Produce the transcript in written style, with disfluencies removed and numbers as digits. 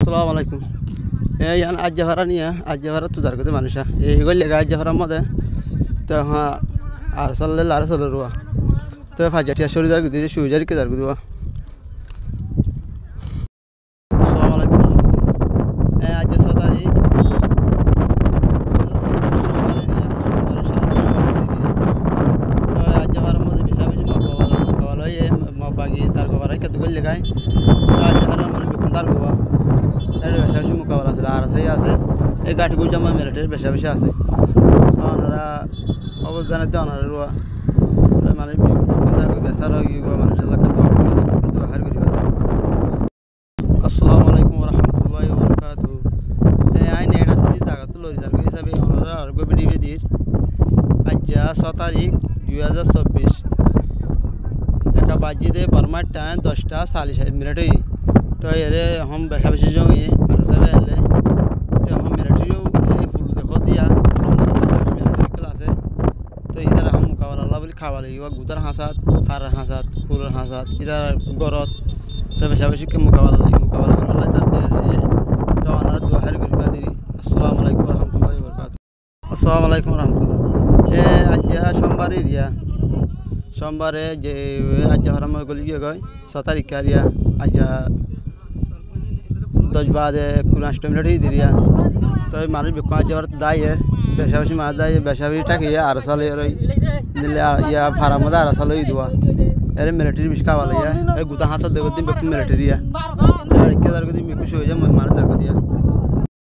আসসালামু আলাইকুম। এই আজ জাফারা নিয়ে আজ জাফারা তো যার কথা মানুষ এইগুলো লেগে আজ জাফারার মধ্যে তো হ্যাঁ আর সাল্লে আর সাল রুয়া তো ফাজাটিয়া শরীর দিদি সুইজার কে যার দিবা। আসসালামু আলাইকুম। আজ 6 তারিখ আজ জাফারার মধ্যে বেশা বেশি মকাওয়াল হয় মবাগি তার গোবরাই কতগুলো লেগায় তো আজ জাফারার মানে বেকুন তার গোবা এর বেশা বেশি মোকাবেলা আছে আর আছে এই গাঠিগুলো জমা মেরিটের বেশা বেশি আছে ওনারা অবদানে তো ওনারা রুয়া মানে বেসার মানুষের এলাকা হার করিবা। আসসালামু আলাইকুম রহমতুল্লাহ বরকাত। আইন এটা যদি জায়গা তো লরি যার হিসাবে ওনারা আর গোবিডি বেদির আজ 6 তারিখ 2024 একটা বাজিদে বর্মার টাইম 10টা 40 তো এর हम বেশা বেশি জঙ্গিয়ে আর যাবে এলে তো हम মিলিটারিও ফুল দেখো দিয়া মিলিটারি ক্লাসে তো ইদার हम মুকাবলা আল্লাহ বলি খাওয়া লাগিব গুদার হাসাত ফার হাসাত ফুলের হাসাত ইদার গরত তো বেশা বেশি মুকাবলা করে আল্লাহ তার তো ওনারা দোয়া হারি করিবা দিই। আসসালামু আলাইকুম রহমতুল্লাহি ওয়া বারাকাতুহু। আসসালামু আলাইকুম রহমতুল্লাহ। আজ সোমবারে রিয়া সোমবারে যে আজ হরাম গলি গিয়ে গয় 6 তারিখ কারিয়া আজ 10 বাদে 19 মিনিট দিরিয়া তো মানুষ বেকুন আজ যাবার দায় বেশা বেশি মাছ দায় বেশা বেশি টাকিয়ে আর সালে দিলে ইয়া ফারামদা আর সালে দিবা এর মিলিটারি বেশি খাওয়া লাগে এই গুতা হাত দেব দিন বেকুন মিলিটারিয়া আর কে দার গদি বেকুশ হয়ে যায় মানে তার গদিয়া।